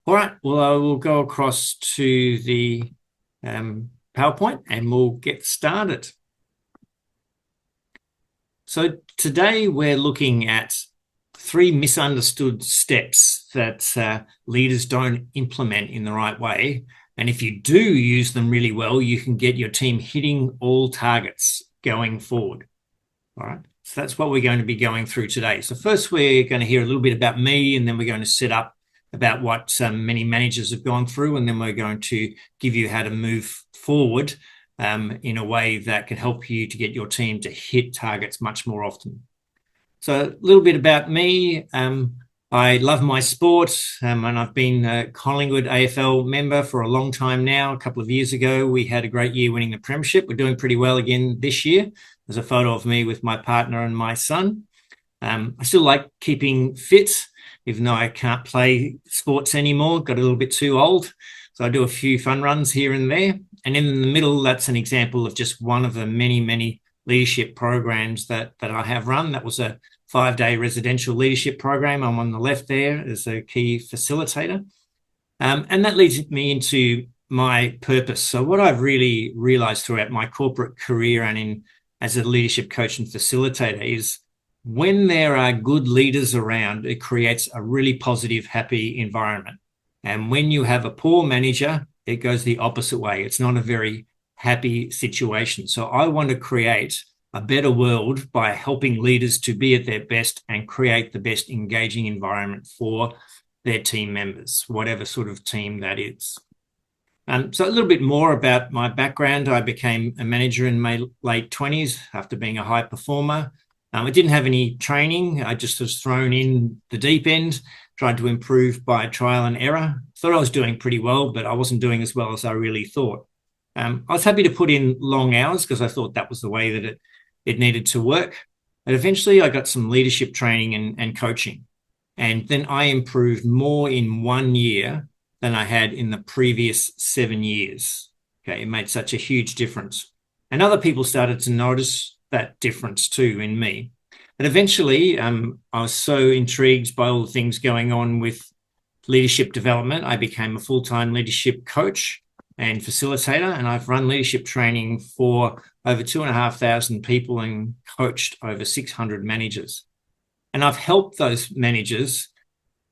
All right, well, I will go across to the PowerPoint and we'll get started. So today we're looking at 3 misunderstood steps that leaders don't implement in the right way. And if you do use them really well, you can get your team hitting all targets going forward. All right, so that's what we're going to be going through today. So first we're going to hear a little bit about me, and then we're going to set up about what many managers have gone through, and then we're going to give you how to move forward in a way that can help you to get your team to hit targets much more often. So a little bit about me. I love my sport, and I've been a Collingwood AFL member for a long time now. A couple of years ago, we had a great year winning the premiership. We're doing pretty well again this year. There's a photo of me with my partner and my son. I still like keeping fit, even though I can't play sports anymore, got a little bit too old. So I do a few fun runs here and there. And in the middle, that's an example of just one of the many, many leadership programs that I have run. That was a 5-day residential leadership program. I'm on the left there as a key facilitator. And that leads me into my purpose. So what I've really realized throughout my corporate career and as a leadership coach and facilitator is when there are good leaders around, it creates a really positive, happy environment. And when you have a poor manager, it goes the opposite way. It's not a very happy situation. So I want to create a better world by helping leaders to be at their best and create the best engaging environment for their team members, whatever sort of team that is. So a little bit more about my background. I became a manager in my late 20s after being a high performer. I didn't have any training. I just was thrown in the deep end, tried to improve by trial and error. Thought I was doing pretty well, but I wasn't doing as well as I really thought. I was happy to put in long hours because I thought that was the way that it needed to work. But eventually I got some leadership training and coaching. And then I improved more in 1 year than I had in the previous 7 years. Okay, it made such a huge difference. And other people started to notice that difference too in me. But eventually, I was so intrigued by all the things going on with leadership development, I became a full-time leadership coach and facilitator, and I've run leadership training for over 2,500 people and coached over 600 managers. And I've helped those managers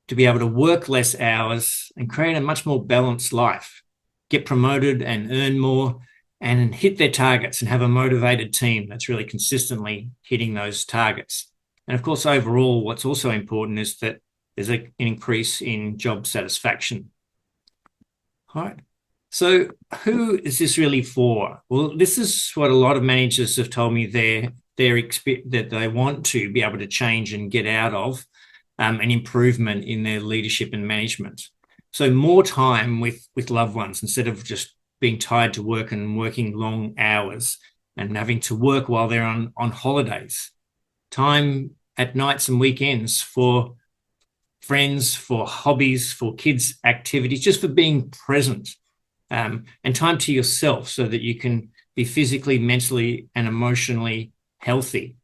to be able to work less hours and create a much more balanced life, get promoted and earn more, and hit their targets and have a motivated team that's really consistently hitting those targets. And of course, overall, what's also important is that there's an increase in job satisfaction. All right. So who is this really for? Well, this is what a lot of managers have told me that they want to be able to change and get out of an improvement in their leadership and management. So more time with loved ones instead of just being tied to work and working long hours and having to work while they're on holidays. Time at nights and weekends for friends, for hobbies, for kids' activities, just for being present. And time to yourself so that you can be physically, mentally, and emotionally healthy.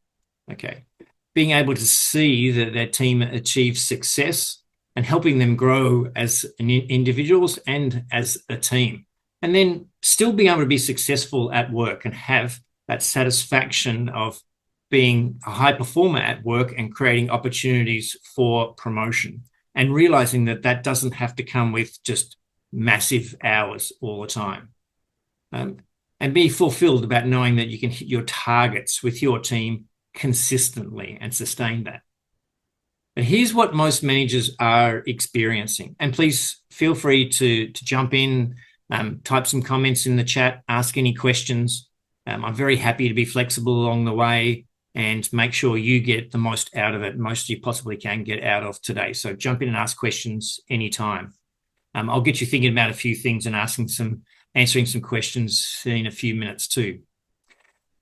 Okay. Being able to see that their team achieves success and helping them grow as individuals and as a team. And then still being able to be successful at work and have that satisfaction of being a high performer at work and creating opportunities for promotion and realizing that that doesn't have to come with just massive hours all the time. And be fulfilled about knowing that you can hit your targets with your team consistently and sustain that. But here's what most managers are experiencing. And please feel free to jump in, type some comments in the chat, ask any questions. I'm very happy to be flexible along the way and make sure you get the most out of it, most you possibly can get out of today. So jump in and ask questions anytime. I'll get you thinking about a few things and answering some questions in a few minutes too.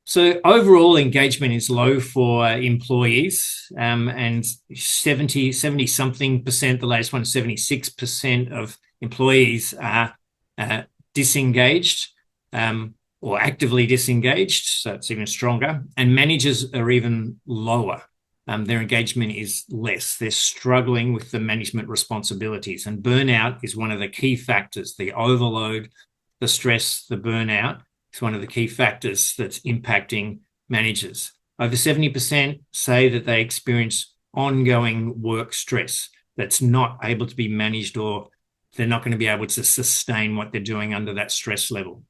So overall engagement is low for employees, and 70-something%, the latest one is 76% of employees are disengaged or actively disengaged, so it's even stronger, and managers are even lower. their engagement is less. They're struggling with the management responsibilities, and burnout is one of the key factors. The overload, the stress, the burnout is one of the key factors that's impacting managers. Over 70% say that they experience ongoing work stress that's not able to be managed, or they're not going to be able to sustain what they're doing under that stress level.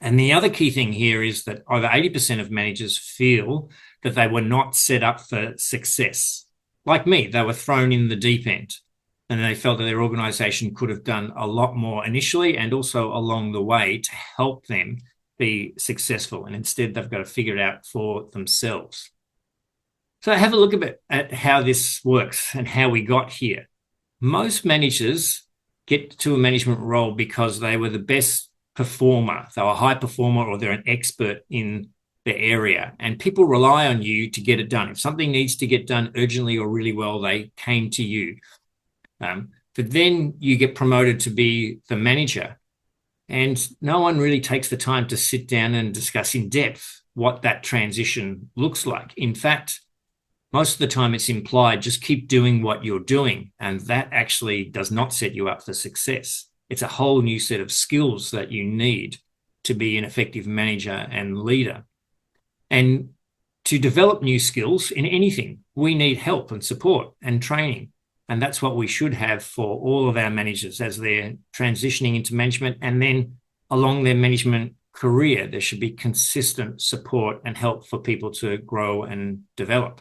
And the other key thing here is that over 80% of managers feel that they were not set up for success. Like me, they were thrown in the deep end, and they felt that their organization could have done a lot more initially and also along the way to help them be successful. And instead, they've got to figure it out for themselves. So have a look a bit at how this works and how we got here. Most managers get to a management role because they were the best performer. They were a high performer, or they're an expert in the area, and people rely on you to get it done. If something needs to get done urgently or really well, they came to you. But then you get promoted to be the manager, and no one really takes the time to sit down and discuss in depth what that transition looks like. In fact, most of the time it's implied, just keep doing what you're doing, and that actually does not set you up for success. It's a whole new set of skills that you need to be an effective manager and leader. And to develop new skills in anything, we need help and support and training. And that's what we should have for all of our managers as they're transitioning into management. And then along their management career, there should be consistent support and help for people to grow and develop.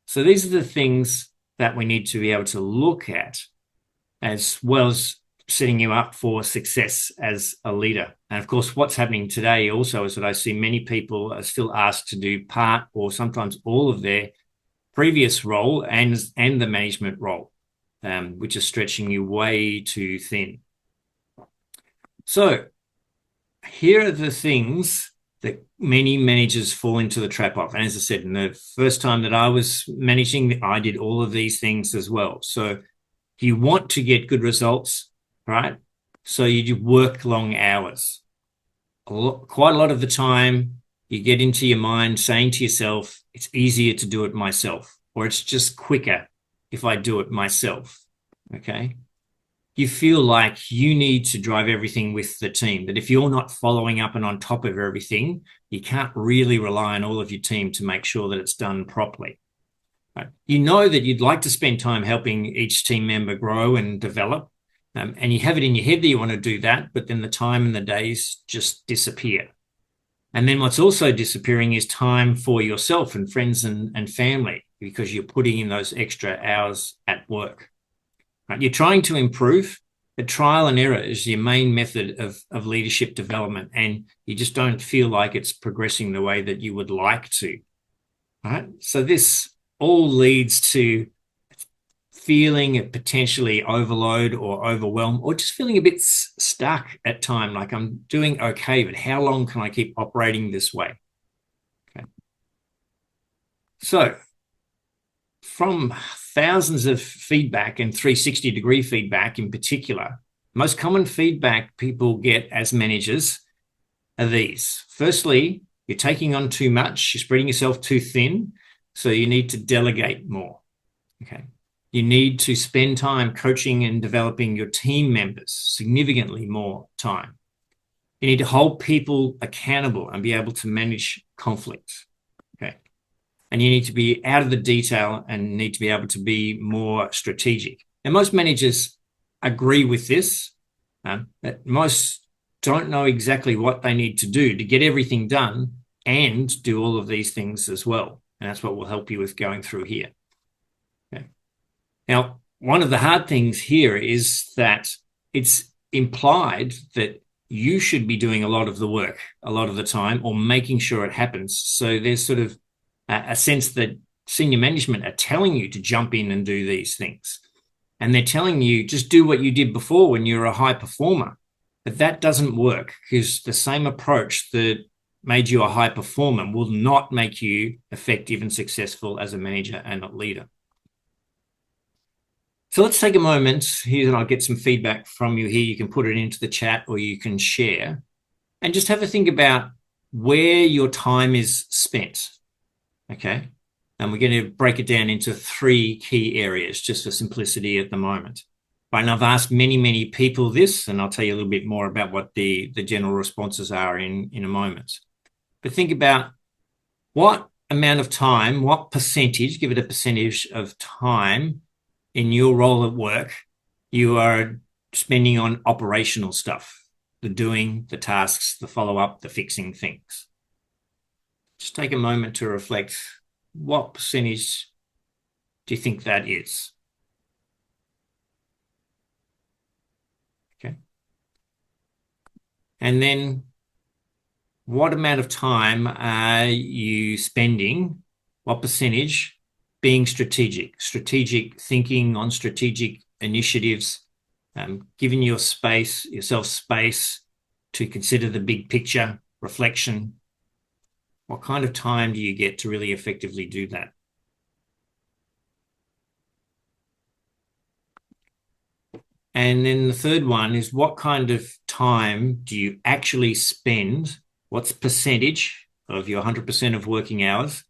So these are the things that we need to be able to look at, as well as setting you up for success as a leader. And of course, what's happening today also is that I see many people are still asked to do part or sometimes all of their previous role and the management role, which is stretching you way too thin. So here are the things that many managers fall into the trap of. And as I said, in the first time that I was managing, I did all of these things as well. So you want to get good results, right? So you work long hours. Quite a lot of the time, you get into your mind saying to yourself, it's easier to do it myself, or it's just quicker if I do it myself, okay? You feel like you need to drive everything with the team, that if you're not following up and on top of everything, you can't really rely on all of your team to make sure that it's done properly. Right? You know that you'd like to spend time helping each team member grow and develop, and you have it in your head that you want to do that, but then the time and the days just disappear. And then what's also disappearing is time for yourself and friends and family, because you're putting in those extra hours at work. Right? You're trying to improve, but trial and error is your main method of leadership development, and you just don't feel like it's progressing the way that you would like to. Right? So this all leads to feeling potentially overload or overwhelmed, or just feeling a bit stuck at time, like I'm doing okay, but how long can I keep operating this way? Okay. So from thousands of feedback and 360-degree feedback in particular, most common feedback people get as managers are these. Firstly, you're taking on too much, you're spreading yourself too thin, so you need to delegate more. Okay. You need to spend time coaching and developing your team members, significantly more time. You need to hold people accountable and be able to manage conflict. Okay. And you need to be out of the detail and need to be able to be more strategic. And most managers agree with this, but most don't know exactly what they need to do to get everything done and do all of these things as well. And that's what we'll help you with going through here. Okay. Now, one of the hard things here is that it's implied that you should be doing a lot of the work a lot of the time, or making sure it happens. So there's sort of a sense that senior management are telling you to jump in and do these things. And they're telling you, just do what you did before when you're a high performer. But that doesn't work, because the same approach that made you a high performer will not make you effective and successful as a manager and a leader. So let's take a moment here, and I'll get some feedback from you here. You can put it into the chat or you can share, and just have a think about where your time is spent. Okay. And we're going to break it down into 3 key areas just for simplicity at the moment. And I've asked many, many people this, and I'll tell you a little bit more about what the general responses are in a moment. But think about what amount of time, what percentage, give it a percentage of time in your role at work you are spending on operational stuff, the doing, the tasks, the follow-up, the fixing things. Just take a moment to reflect, what percentage do you think that is? Okay. And then what amount of time are you spending, what percentage, being strategic thinking on strategic initiatives, giving yourself space to consider the big picture, reflection? What kind of time do you get to really effectively do that? And then the third one is, what kind of time do you actually spend? What's percentage of your 100% of working hours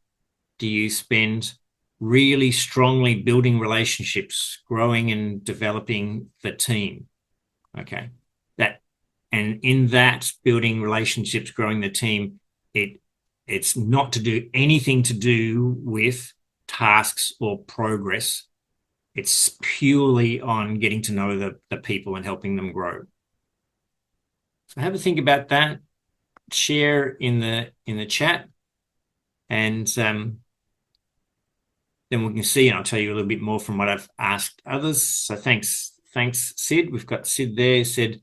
do you spend really strongly building relationships, growing and developing the team? Okay. And in that building relationships, growing the team, it's not to do anything to do with tasks or progress. It's purely on getting to know the people and helping them grow. So have a think about that. Share in the chat, and then we can see, and I'll tell you a little bit more from what I've asked others. So thanks, Sid. We've got Sid there, said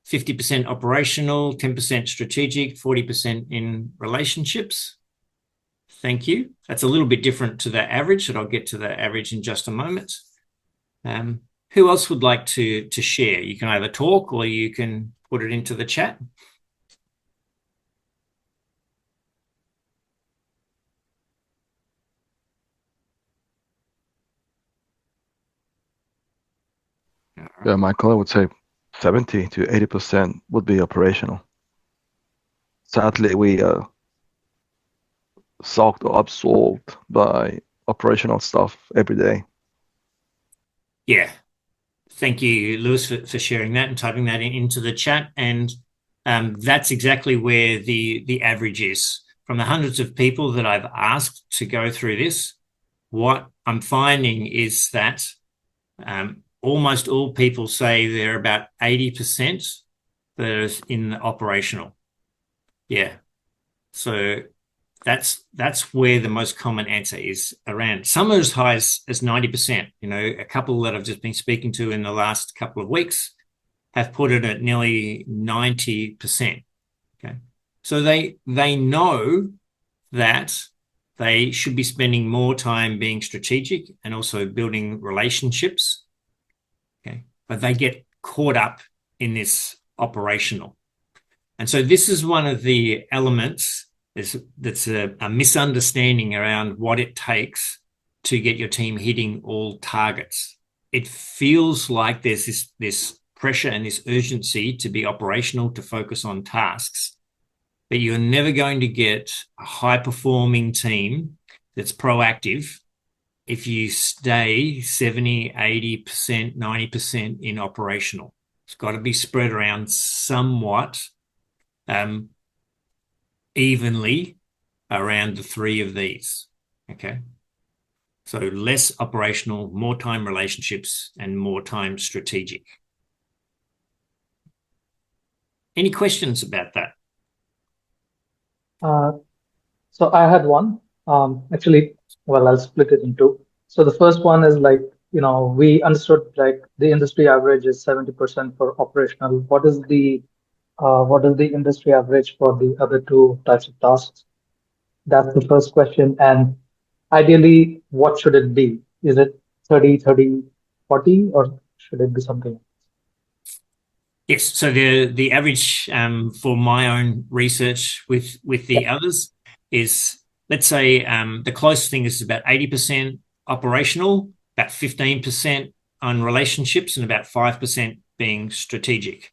50% operational, 10% strategic, 40% in relationships. Thank you. That's a little bit different to the average, but I'll get to the average in just a moment. Who else would like to share? You can either talk or you can put it into the chat. Yeah, Michael, I would say 70 to 80% would be operational. Sadly, we are sucked or absorbed by operational stuff every day. Yeah. Thank you, Lewis, for sharing that and typing that into the chat. And that's exactly where the average is. From the hundreds of people that I've asked to go through this, what I'm finding is that almost all people say they're about 80% that are in the operational. Yeah. So that's where the most common answer is around. Some are as high as 90%. You know, a couple that I've just been speaking to in the last couple of weeks have put it at nearly 90%. Okay. So they know that they should be spending more time being strategic and also building relationships. Okay. But they get caught up in this operational. And so this is one of the elements that's a misunderstanding around what it takes to get your team hitting all targets. It feels like there's this pressure and this urgency to be operational, to focus on tasks, but you're never going to get a high-performing team that's proactive if you stay 70, 80%, 90% in operational. It's got to be spread around somewhat evenly around the 3 of these. Okay. So less operational, more time relationships, and more time strategic. Any questions about that? So I had one. Actually, well, I'll split it in 2. So the first one is like, we understood like the industry average is 70% for operational. What is the industry average for the other 2 types of tasks? That's the first question. And ideally, what should it be? Is it 30, 30, 40, or should it be something? Yes. So the average for my own research with the others is, let's say the closest thing is about 80% operational, about 15% on relationships, and about 5% being strategic.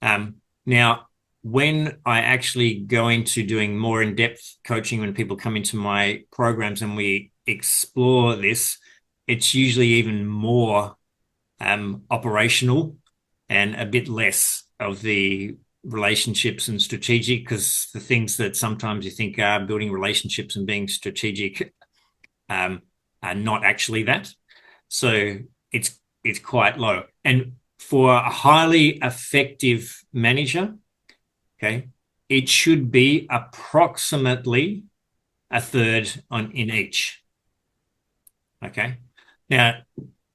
Now, when I actually go into doing more in-depth coaching, when people come into my programs and we explore this, it's usually even more operational and a bit less of the relationships and strategic, because the things that sometimes you think are building relationships and being strategic are not actually that. So it's quite low. And for a highly effective manager, okay, it should be approximately a third in each. Okay. Now,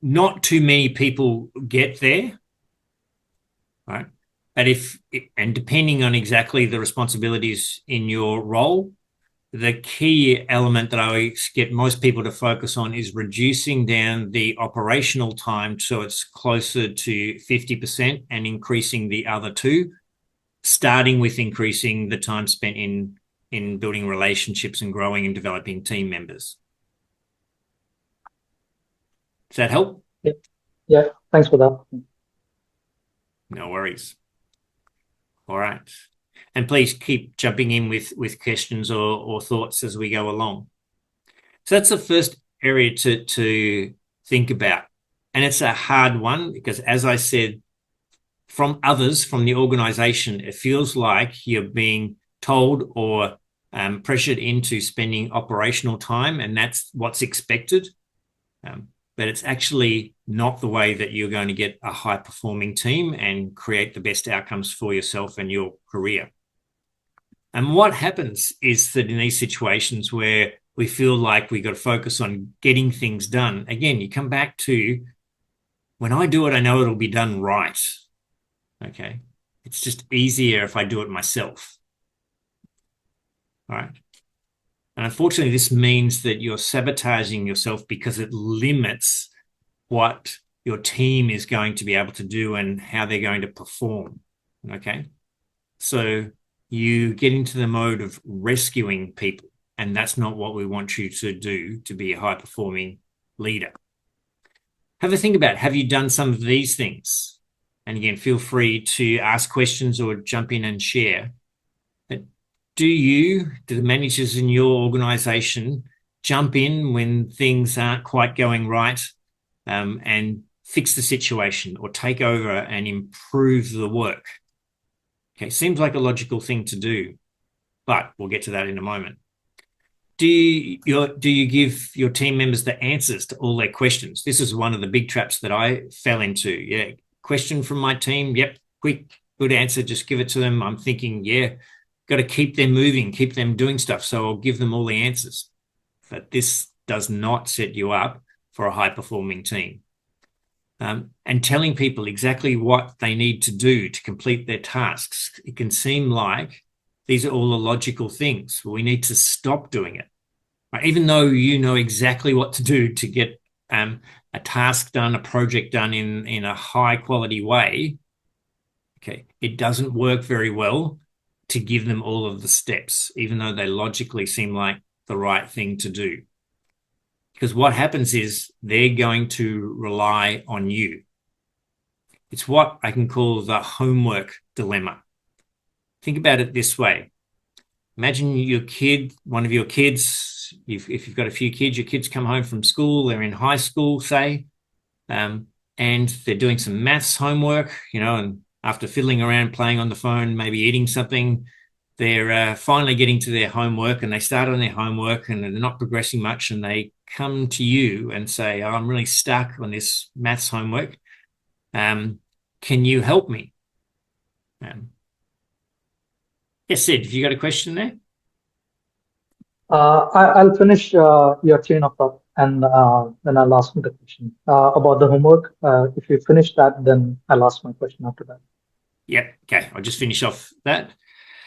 not too many people get there, right? But and depending on exactly the responsibilities in your role, the key element that I get most people to focus on is reducing down the operational time so it's closer to 50% and increasing the other two, starting with increasing the time spent in building relationships and growing and developing team members. Does that help? Yeah, thanks for that. No worries. All right. And please keep jumping in with questions or thoughts as we go along. So that's the first area to think about. And it's a hard one because, as I said, from others, from the organization, it feels like you're being told or pressured into spending operational time, and that's what's expected. But it's actually not the way that you're going to get a high-performing team and create the best outcomes for yourself and your career. And what happens is that in these situations where we feel like we've got to focus on getting things done, again, you come back to, when I do it, I know it'll be done right. Okay. It's just easier if I do it myself. All right. And unfortunately, this means that you're sabotaging yourself because it limits what your team is going to be able to do and how they're going to perform. Okay. So you get into the mode of rescuing people, and that's not what we want you to do to be a high-performing leader. Have a think about, have you done some of these things? And again, feel free to ask questions or jump in and share. But do the managers in your organization jump in when things aren't quite going right and fix the situation or take over and improve the work? Okay, seems like a logical thing to do, but we'll get to that in a moment. Do you give your team members the answers to all their questions? This is one of the big traps that I fell into. Yeah, question from my team. Yep, quick, good answer. Just give it to them. I'm thinking, yeah, got to keep them moving, keep them doing stuff. So I'll give them all the answers. But this does not set you up for a high-performing team. And telling people exactly what they need to do to complete their tasks, it can seem like these are all the logical things. We need to stop doing it. Right? Even though you know exactly what to do to get a task done, a project done in a high-quality way, okay, it doesn't work very well to give them all of the steps, even though they logically seem like the right thing to do. Because what happens is they're going to rely on you. It's what I can call the homework dilemma. Think about it this way. Imagine your kid, one of your kids, if you've got a few kids, your kids come home from school, they're in high school, say, and they're doing some maths homework, and after fiddling around, playing on the phone, maybe eating something, they're finally getting to their homework, and they start on their homework and they're not progressing much, and they come to you and say, I'm really stuck on this maths homework. Can you help me? Yes, Sid, have you got a question there? I'll finish your chain of thought, and then I'll ask the question about the homework. If you finish that, then I'll ask my question after that. Yep. Okay. I'll just finish off that.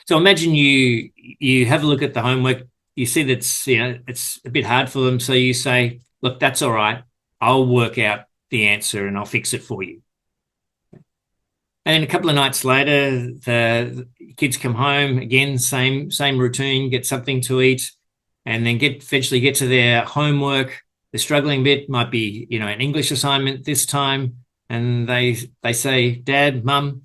So imagine you have a look at the homework. You see that's it's a bit hard for them. So you say, look, that's all right. I'll work out the answer and I'll fix it for you. And a couple of nights later, the kids come home again, same routine, get something to eat, and then eventually get to their homework. They're struggling a bit, might be an English assignment this time, and they say, Dad, Mum,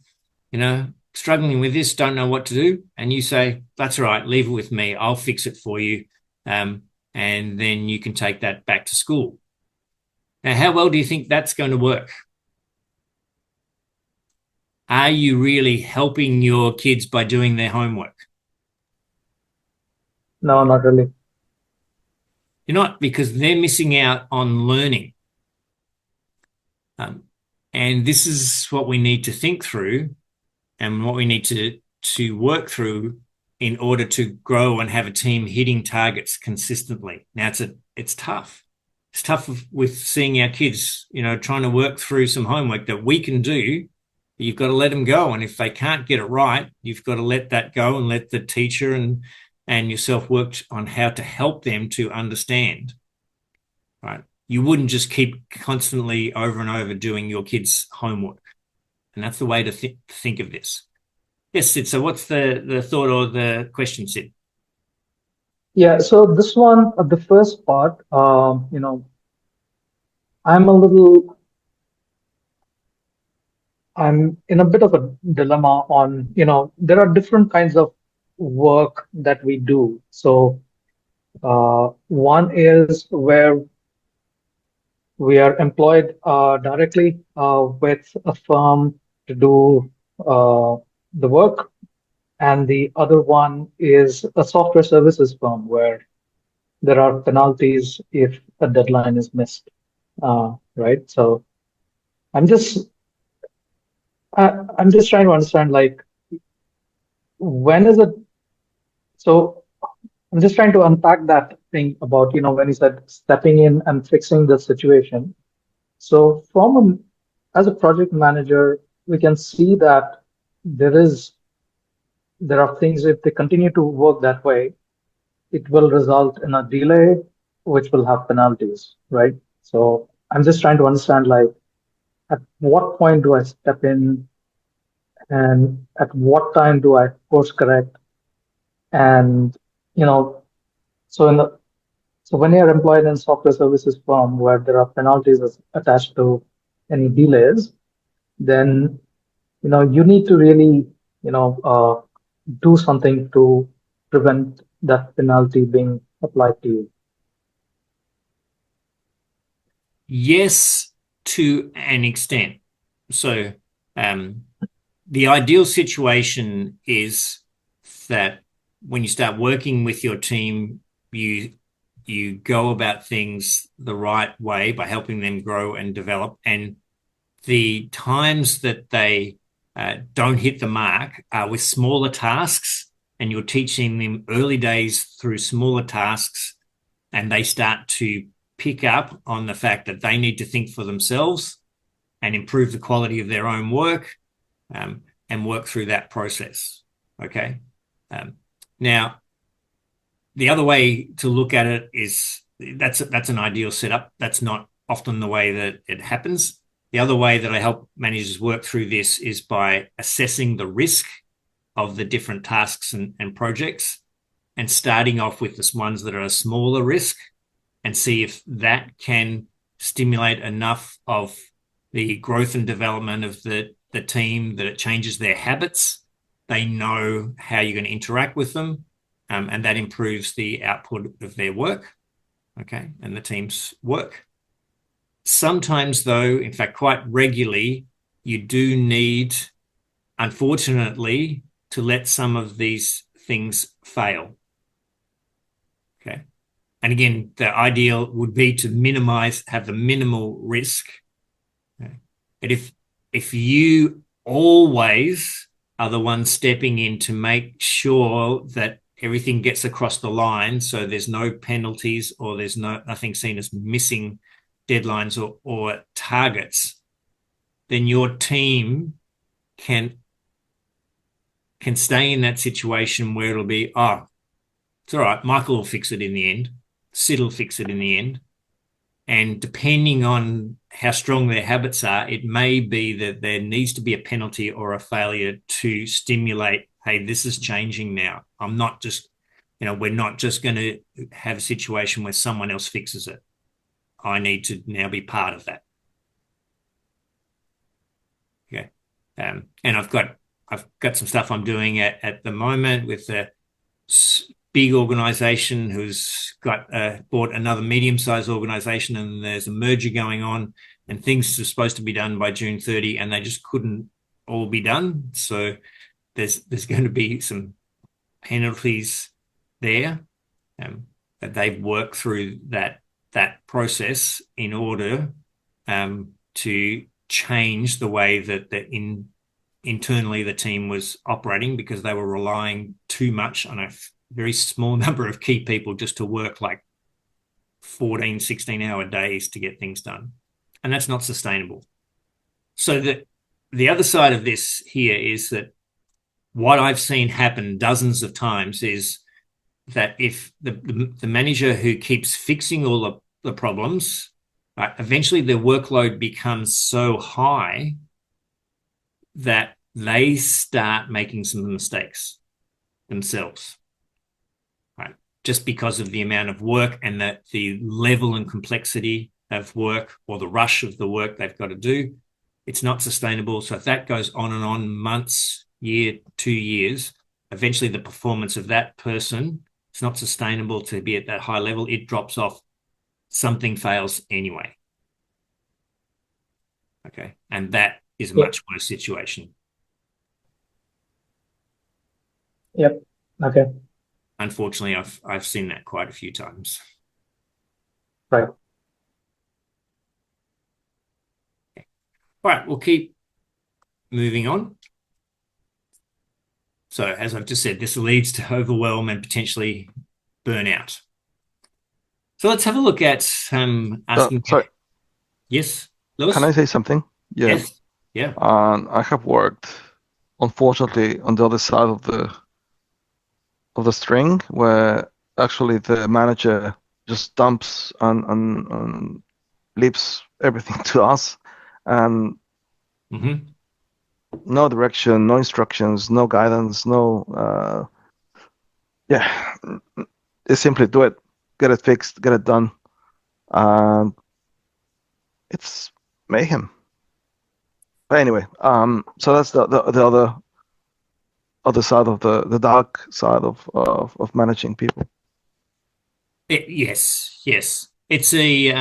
struggling with this, don't know what to do, and you say, that's all right, leave it with me, I'll fix it for you, and then you can take that back to school. Now, how well do you think that's going to work? Are you really helping your kids by doing their homework? No, not really. You're not, because they're missing out on learning. And this is what we need to think through and what we need to work through in order to grow and have a team hitting targets consistently. Now, it's tough. It's tough with seeing our kids, trying to work through some homework that we can do. You've got to let them go. And if they can't get it right, you've got to let that go and let the teacher and yourself work on how to help them to understand, right? You wouldn't just keep constantly over and over doing your kids' homework. And that's the way to think of this. Yes, Sid. So what's the thought or the question, Sid? Yeah, so this one, the first part, I'm in a bit of a dilemma on, there are different kinds of work that we do. So one is where we are employed directly with a firm to do the work. And the other one is a software services firm where there are penalties if a deadline is missed, right? So I'm just I'm just trying to understand, like, when is it? So I'm just trying to unpack that thing about, when you said stepping in and fixing the situation. So as a project manager, we can see that there are things, if they continue to work that way, it will result in a delay, which will have penalties, right? So I'm just trying to understand, like, at what point do I step in and at what time do I course correct? And, you know, so in the so when you're employed in software services firm where there are penalties attached to any delays, then, you need to really, do something to prevent that penalty being applied to you. Yes, to an extent. So the ideal situation is that when you start working with your team, you go about things the right way by helping them grow and develop. And the times that they don't hit the mark are with smaller tasks, and you're teaching them early days through smaller tasks, and they start to pick up on the fact that they need to think for themselves and improve the quality of their own work, and work through that process. Okay. Now, the other way to look at it is that's an ideal setup. That's not often the way that it happens. The other way that I help managers work through this is by assessing the risk of the different tasks and projects, and starting off with the ones that are a smaller risk, and see if that can stimulate enough of the growth and development of the team that it changes their habits. They know how you're going to interact with them, and that improves the output of their work, okay, and the team's work. Sometimes, though, in fact, quite regularly, you do need, unfortunately, to let some of these things fail. Okay. And again, the ideal would be to have the minimal risk. Okay. But if you always are the one stepping in to make sure that everything gets across the line, so there's no penalties or there's nothing seen as missing deadlines or targets, then your team can stay in that situation where it'll be, oh, it's all right, Michael will fix it in the end, Sid will fix it in the end. And depending on how strong their habits are, it may be that there needs to be a penalty or a failure to stimulate, hey, this is changing now. I'm not just, we're not just going to have a situation where someone else fixes it. I need to now be part of that. Okay. And I've got I've got some stuff I'm doing at the moment with a big organization who's got bought another medium-sized organization, and there's a merger going on, and things are supposed to be done by June 30, and they just couldn't all be done. So there's going to be some penalties there that they've worked through that process in order to change the way that internally the team was operating, because they were relying too much on a very small number of key people just to work like 14, 16-hour days to get things done. And that's not sustainable. So the other side of this here is that what I've seen happen dozens of times is that if the manager who keeps fixing all the problems, eventually their workload becomes so high that they start making some mistakes themselves, right? Just because of the amount of work and the level and complexity of work, or the rush of the work they've got to do. It's not sustainable. So if that goes on and on, months, year, 2 years, eventually the performance of that person, it's not sustainable to be at that high level. It drops off. Something fails anyway. Okay. And that is a much worse situation. Yep. Okay. Unfortunately, I've seen that quite a few times. Right. Okay. All right, we'll keep moving on. So as I've just said, this leads to overwhelm and potentially burnout. So let's have a look at asking. Sorry. Yes, Lewis? Can I say something? Yeah. Yes. Yeah. I have worked, unfortunately, on the other side of the string, where actually the manager just dumps and leaves everything to us, and no direction, no instructions, no guidance, no they simply do it, get it fixed, get it done, and it's mayhem. But anyway, so that's the other side of the dark side of managing people. Yes. It's a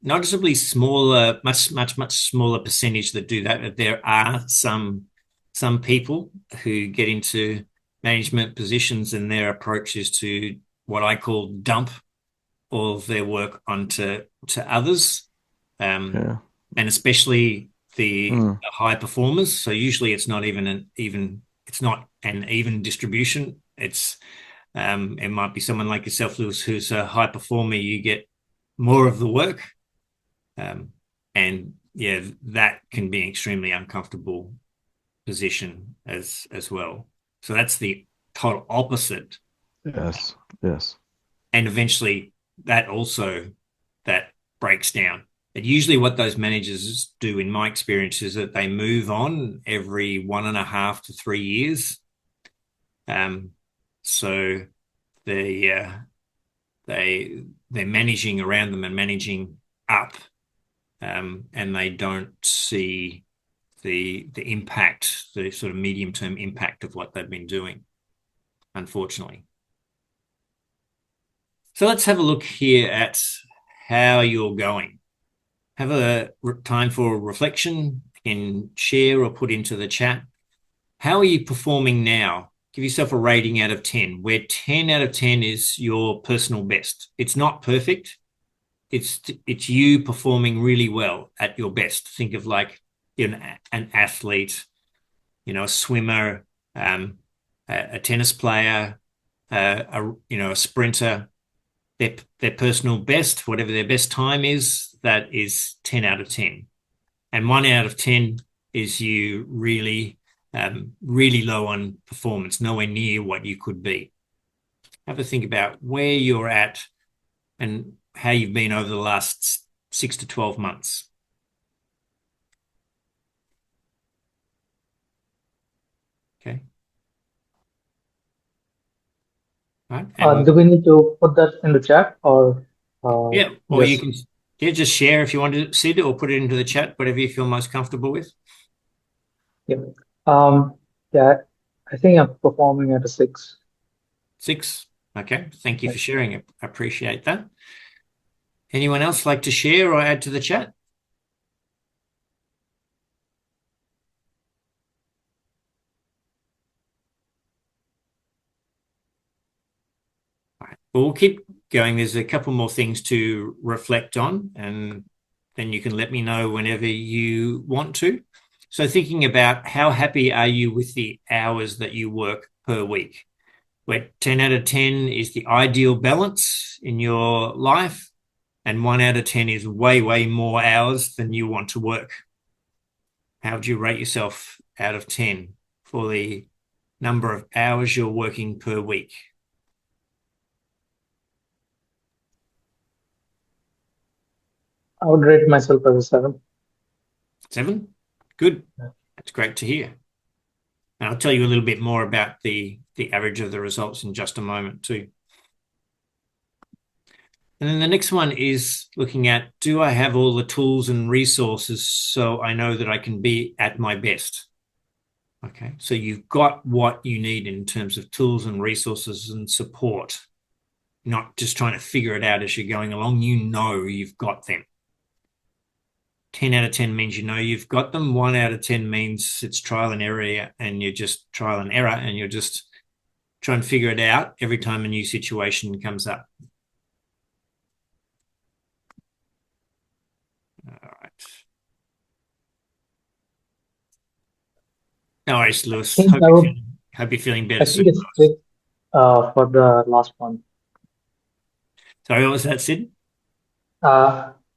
noticeably smaller, much smaller percentage that do that. There are some people who get into management positions, and their approach is to what I call dump all of their work onto others, and especially the high performers. So usually it's not even an even distribution. It might be someone like yourself, Lewis, who's a high performer. You get more of the work, and that can be an extremely uncomfortable position as well. So that's the total opposite. Yes. And eventually that breaks down. But usually what those managers do, in my experience, is that they move on every 1.5 to 3 years. So they're managing around them and managing up, and they don't see the impact, the sort of medium-term impact of what they've been doing, unfortunately. So let's have a look here at how you're going. Have a time for reflection. You can share or put into the chat. How are you performing now? Give yourself a rating out of 10, where 10 out of 10 is your personal best. It's not perfect. It's you performing really well at your best. Think of like an athlete, a swimmer, a tennis player, a sprinter. Their personal best, whatever their best time is, that is 10 out of 10. And 1 out of 10 is you really low on performance, nowhere near what you could be. Have a think about where you're at and how you've been over the last 6 to 12 months. Okay. Right. Do we need to put that in the chat, or or you can just share if you want to see it, or put it into the chat, whatever you feel most comfortable with. Yeah. Yeah, I think I'm performing at a 6. 6. Okay. Thank you for sharing it. I appreciate that. Anyone else like to share or add to the chat? All right. Well, we'll keep going. There's a couple more things to reflect on, and then you can let me know whenever you want to. So thinking about how happy are you with the hours that you work per week? Where 10 out of 10 is the ideal balance in your life, and 1 out of 10 is way, way more hours than you want to work. How would you rate yourself out of 10 for the number of hours you're working per week? I would rate myself as a 7. 7? Good. That's great to hear. And I'll tell you a little bit more about the average of the results in just a moment too. And then the next one is looking at, do I have all the tools and resources so I know that I can be at my best? Okay, so you've got what you need in terms of tools and resources and support, not just trying to figure it out as you're going along. You know you've got them. 10 out of 10 means you know you've got them. 1 out of 10 means it's trial and error, and you're just trial and error, and you're just trying to figure it out every time a new situation comes up. All right. No worries, Lewis. Hope you're feeling better soon. It's 6 for the last one. Sorry, what was that, Sid?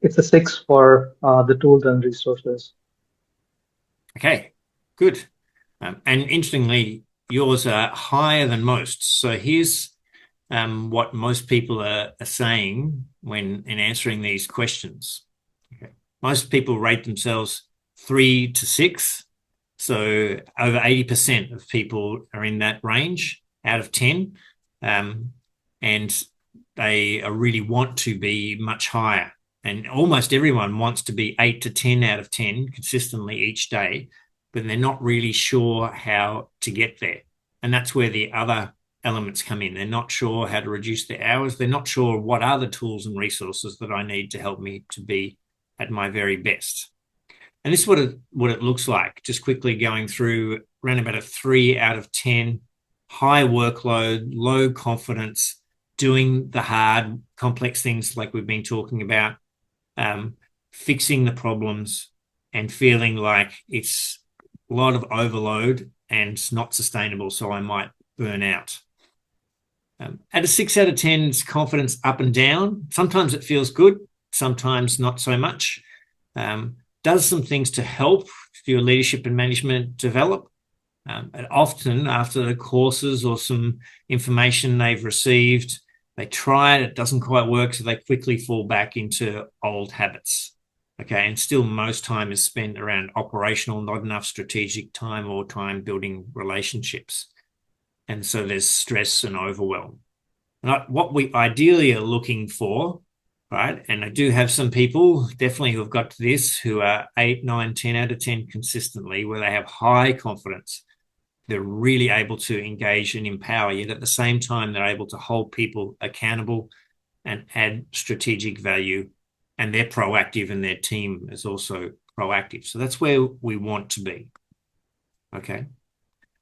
It's a 6 for the tools and resources. Okay, good. And interestingly, yours are higher than most. So here's what most people are saying when in answering these questions. Okay. Most people rate themselves 3 to 6. So over 80% of people are in that range out of 10. And they really want to be much higher. And almost everyone wants to be 8 to 10 out of 10 consistently each day, but they're not really sure how to get there. And that's where the other elements come in. They're not sure how to reduce their hours. They're not sure what are the tools and resources that I need to help me to be at my very best. And this is what it looks like. Just quickly going through around about a 3 out of 10, high workload, low confidence, doing the hard, complex things like we've been talking about, fixing the problems and feeling like it's a lot of overload and it's not sustainable, so I might burn out. At a 6 out of 10, it's confidence up and down. Sometimes it feels good, sometimes not so much. Does some things to help your leadership and management develop. And often after the courses or some information they've received, they try it doesn't quite work, so they quickly fall back into old habits. Okay, and still most time is spent around operational, not enough strategic time or time building relationships. And so there's stress and overwhelm. And what we ideally are looking for, right, and I do have some people definitely who have got to this who are 8, 9, 10 out of 10 consistently, where they have high confidence. They're really able to engage and empower, yet at the same time, they're able to hold people accountable and add strategic value, and they're proactive and their team is also proactive. So that's where we want to be. Okay.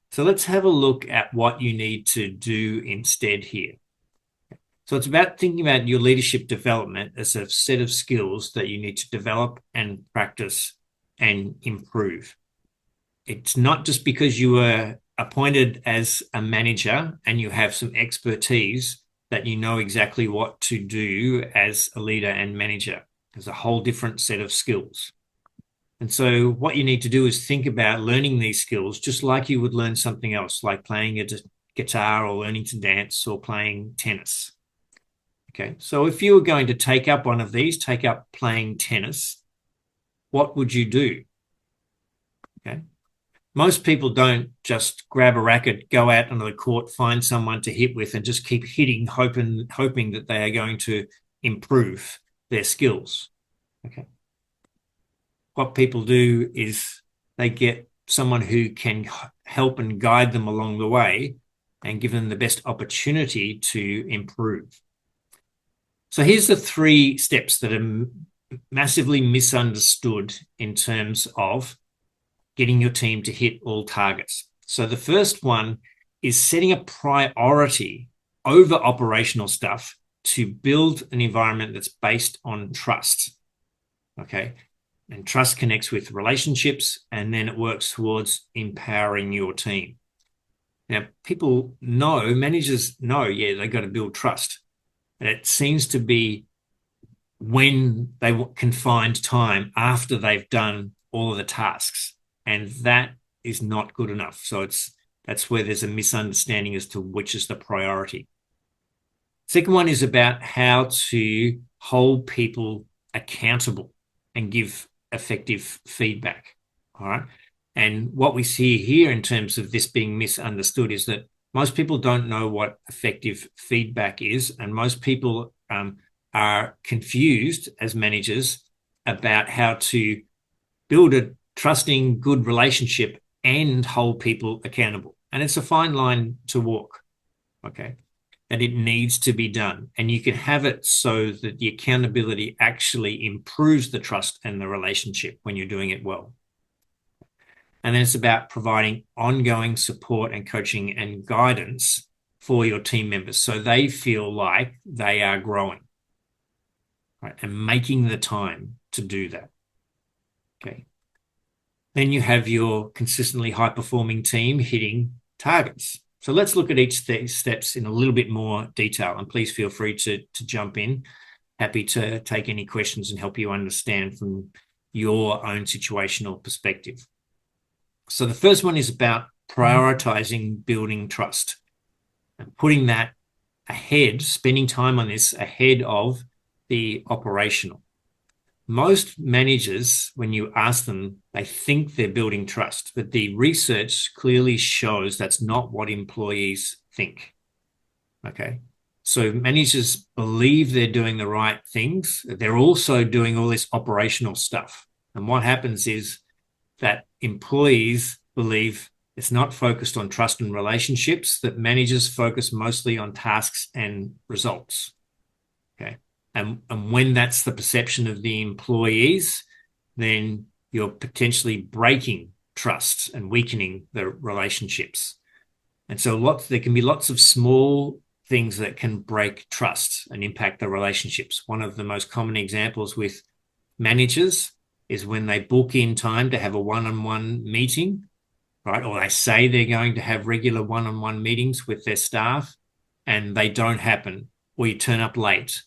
So let's have a look at what you need to do instead here. So it's about thinking about your leadership development as a set of skills that you need to develop and practice and improve. It's not just because you were appointed as a manager and you have some expertise that you know exactly what to do as a leader and manager. There's a whole different set of skills. And so what you need to do is think about learning these skills just like you would learn something else, like playing a guitar or learning to dance or playing tennis. Okay, so if you were going to take up one of these, take up playing tennis, what would you do? Okay. Most people don't just grab a racket, go out onto the court, find someone to hit with and just keep hitting, hoping that they are going to improve their skills. Okay. What people do is they get someone who can help and guide them along the way and give them the best opportunity to improve. So here's the 3 steps that are massively misunderstood in terms of getting your team to hit all targets. So the first one is setting a priority over operational stuff to build an environment that's based on trust. Okay. And trust connects with relationships, and then it works towards empowering your team. Now, people know, managers know, yeah, they've got to build trust. And it seems to be when they can find time after they've done all of the tasks. And that is not good enough. So that's where there's a misunderstanding as to which is the priority. Second one is about how to hold people accountable and give effective feedback. All right. And what we see here in terms of this being misunderstood is that most people don't know what effective feedback is, and most people are confused as managers about how to build a trusting, good relationship and hold people accountable. And it's a fine line to walk, okay? And it needs to be done. And you can have it so that the accountability actually improves the trust and the relationship when you're doing it well. And then it's about providing ongoing support and coaching and guidance for your team members so they feel like they are growing, right? And making the time to do that. Okay. Then you have your consistently high-performing team hitting targets. So let's look at each of these steps in a little bit more detail, and please feel free to jump in. Happy to take any questions and help you understand from your own situational perspective. So the first one is about prioritizing building trust and putting that ahead, spending time on this ahead of the operational. Most managers, when you ask them, they think they're building trust, but the research clearly shows that's not what employees think. Okay. So managers believe they're doing the right things. They're also doing all this operational stuff. And what happens is that employees believe it's not focused on trust and relationships, that managers focus mostly on tasks and results. Okay. And when that's the perception of the employees, then you're potentially breaking trust and weakening the relationships. And so there can be lots of small things that can break trust and impact the relationships. One of the most common examples with managers is when they book in time to have a one-on-one meeting, right? Or they say they're going to have regular one-on-one meetings with their staff and they don't happen, or you turn up late,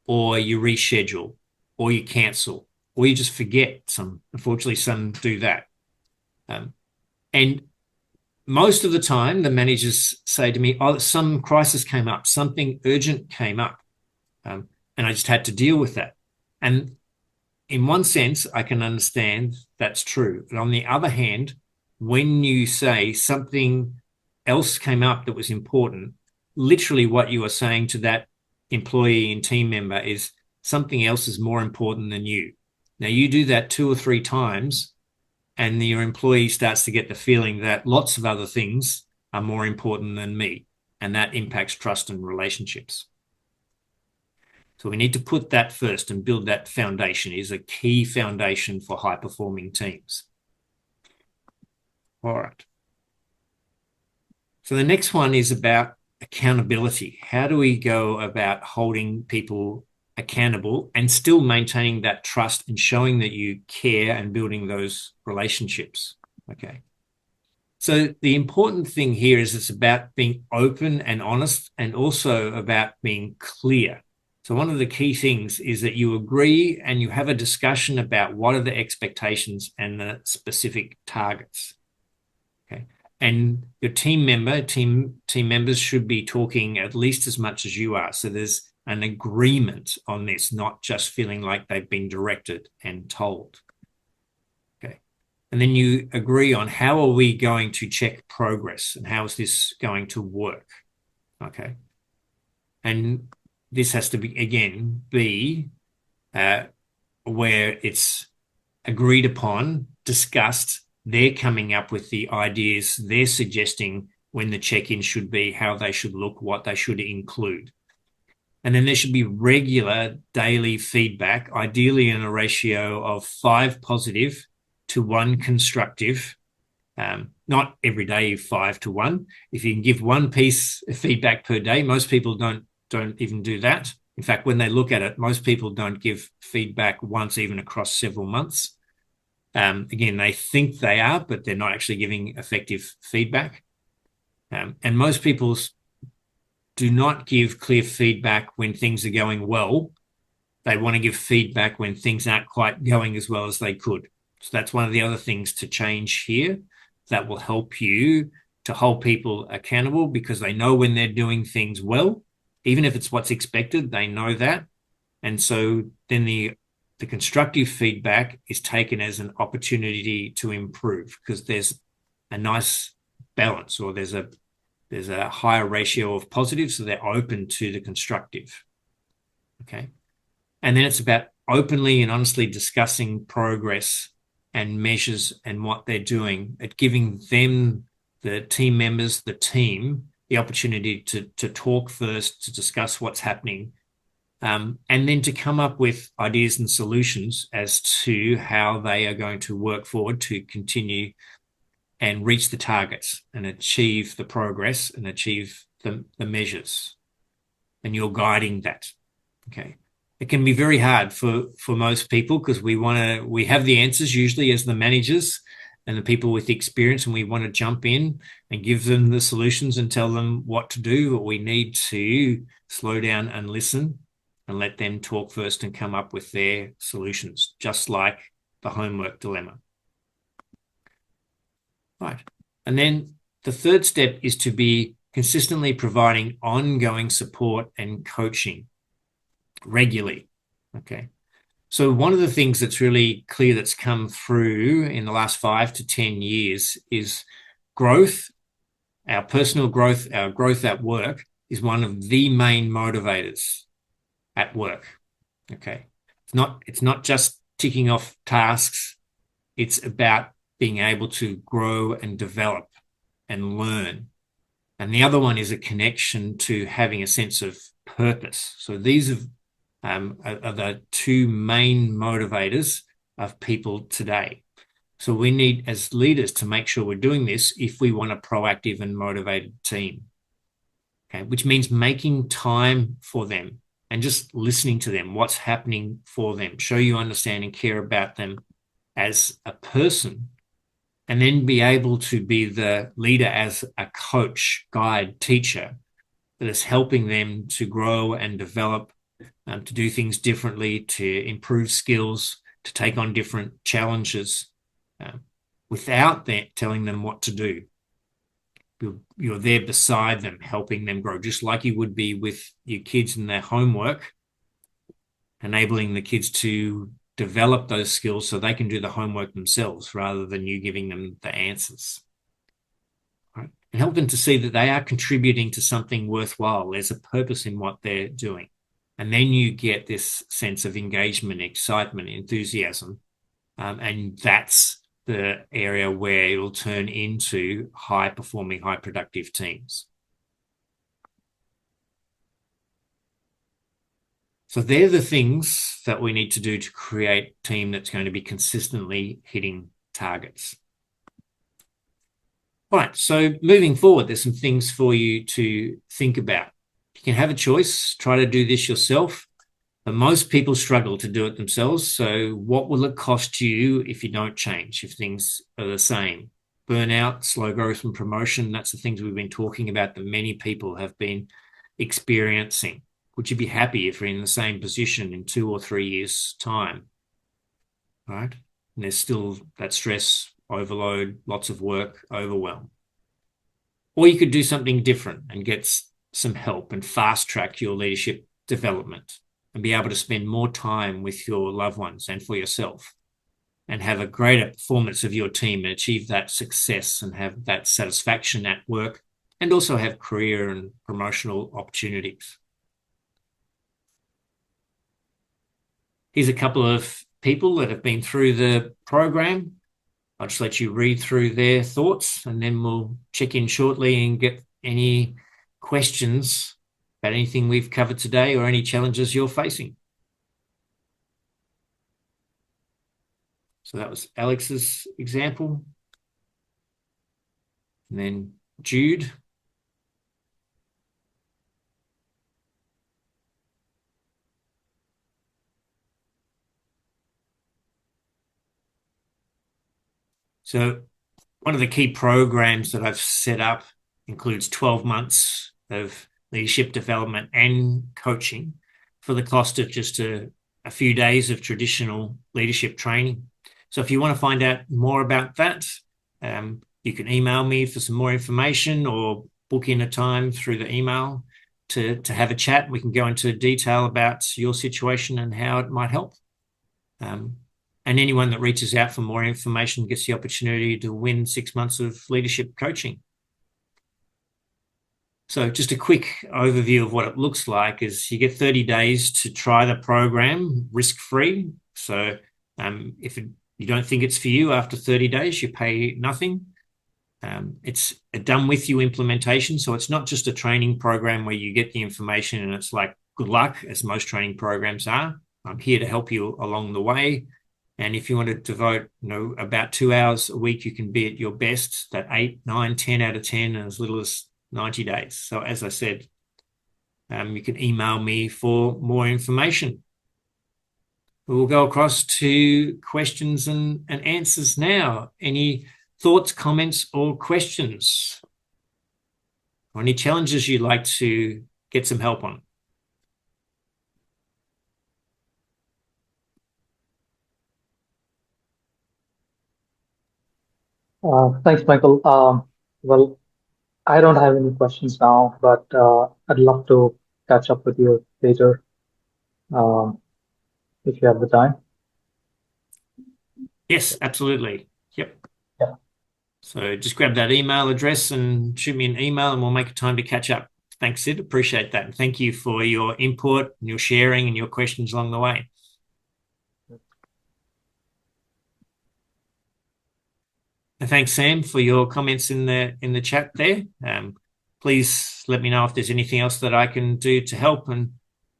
or you reschedule, or you cancel, or you just forget. Unfortunately, some do that. And most of the time, the managers say to me, oh, some crisis came up, something urgent came up, and I just had to deal with that. And in one sense, I can understand that's true. But on the other hand, when you say something else came up that was important, literally what you are saying to that employee and team member is something else is more important than you. Now, you do that 2 or 3 times, and your employee starts to get the feeling that lots of other things are more important than me, and that impacts trust and relationships. So we need to put that first and build that foundation. Is a key foundation for high-performing teams. All right. So the next one is about accountability. How do we go about holding people accountable and still maintaining that trust and showing that you care and building those relationships? Okay. So the important thing here is it's about being open and honest, and also about being clear. So one of the key things is that you agree and you have a discussion about what are the expectations and the specific targets. Okay. And your team members should be talking at least as much as you are. So there's an agreement on this, not just feeling like they've been directed and told. Okay. And then you agree on how are we going to check progress and how is this going to work? Okay. And this has to be, again, where it's agreed upon, discussed, they're coming up with the ideas, they're suggesting when the check-in should be, how they should look, what they should include. And then there should be regular daily feedback, ideally in a ratio of 5 positive to 1 constructive. Not every day 5 to 1. If you can give 1 piece of feedback per day, most people don't even do that. In fact, when they look at it, most people don't give feedback once, even across several months. Again, they think they are, but they're not actually giving effective feedback. And most people do not give clear feedback when things are going well. They want to give feedback when things aren't quite going as well as they could. So that's one of the other things to change here that will help you to hold people accountable, because they know when they're doing things well, even if it's what's expected, they know that. And so then the constructive feedback is taken as an opportunity to improve, because there's a nice balance, or there's a higher ratio of positives, so they're open to the constructive. Okay. And then it's about openly and honestly discussing progress and measures and what they're doing, at giving them, the team members, the team, the opportunity to talk first, to discuss what's happening, and then to come up with ideas and solutions as to how they are going to work forward to continue and reach the targets and achieve the progress and achieve the measures. And you're guiding that. Okay. It can be very hard for most people, because we have the answers usually as the managers and the people with experience, and we want to jump in and give them the solutions and tell them what to do. But we need to slow down and listen and let them talk first and come up with their solutions, just like the homework dilemma. Right. And then the third step is to be consistently providing ongoing support and coaching regularly. Okay. So one of the things that's really clear that's come through in the last 5 to 10 years is growth. Our personal growth, our growth at work, is one of the main motivators at work. Okay. It's not just ticking off tasks. It's about being able to grow and develop and learn. And the other one is a connection to having a sense of purpose. So these are the 2 main motivators of people today. So we need, as leaders, to make sure we're doing this if we want a proactive and motivated team. Okay, which means making time for them and just listening to them, what's happening for them, show you understand and care about them as a person, and then be able to be the leader as a coach, guide, teacher that is helping them to grow and develop, to do things differently, to improve skills, to take on different challenges, without that telling them what to do. You're there beside them, helping them grow, just like you would be with your kids and their homework, enabling the kids to develop those skills so they can do the homework themselves rather than you giving them the answers. Right? And help them to see that they are contributing to something worthwhile. There's a purpose in what they're doing. And then you get this sense of engagement, excitement, enthusiasm. And that's the area where it'll turn into high-performing, high-productive teams. So they're the things that we need to do to create a team that's going to be consistently hitting targets. All right, so moving forward, there's some things for you to think about. You can have a choice, try to do this yourself, but most people struggle to do it themselves. So what will it cost you if you don't change, if things are the same? Burnout, slow growth and promotion, that's the things we've been talking about that many people have been experiencing. Would you be happy if you're in the same position in 2 or 3 years' time? Right? And there's still that stress, overload, lots of work, overwhelm. Or you could do something different and get some help and fast track your leadership development and be able to spend more time with your loved ones and for yourself, and have a greater performance of your team and achieve that success and have that satisfaction at work, and also have career and promotional opportunities. Here's a couple of people that have been through the program. I'll just let you read through their thoughts, and then we'll check in shortly and get any questions about anything we've covered today or any challenges you're facing. So that was Alex's example. And then Jude. So one of the key programs that I've set up includes 12 months of leadership development and coaching for the cost of just a few days of traditional leadership training. So if you want to find out more about that, you can email me for some more information or book in a time through the email to have a chat. We can go into detail about your situation and how it might help. And anyone that reaches out for more information gets the opportunity to win 6 months of leadership coaching. So just a quick overview of what it looks like is you get 30 days to try the program risk-free. So if you don't think it's for you after 30 days, you pay nothing. It's a done with you implementation. So it's not just a training program where you get the information and it's like, good luck, as most training programs are. I'm here to help you along the way. And if you want to devote, about 2 hours a week, you can be at your best, that 8, 9, 10 out of 10 in as little as 90 days. So as I said, you can email me for more information. We'll go across to questions and answers now. Any thoughts, comments, or questions? Or any challenges you'd like to get some help on? Thanks, Michael. Well, I don't have any questions now, but I'd love to catch up with you later if you have the time. Yes, absolutely. Yep. Yeah. So just grab that email address and shoot me an email and we'll make a time to catch up. Thanks, Sid. Appreciate that. And thank you for your input and your sharing and your questions along the way. And thanks, Sam, for your comments in the chat there. Please let me know if there's anything else that I can do to help. And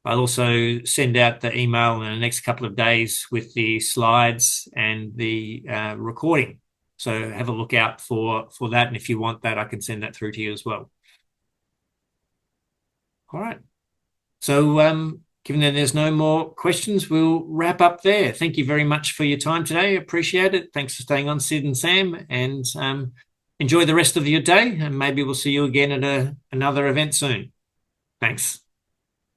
I'll also send out the email in the next couple of days with the slides and the recording. So have a look out for that. And if you want that, I can send that through to you as well. All right. So given that there's no more questions, we'll wrap up there. Thank you very much for your time today. Appreciate it. Thanks for staying on, Sid and Sam. And enjoy the rest of your day. And maybe we'll see you again at another event soon. Thanks.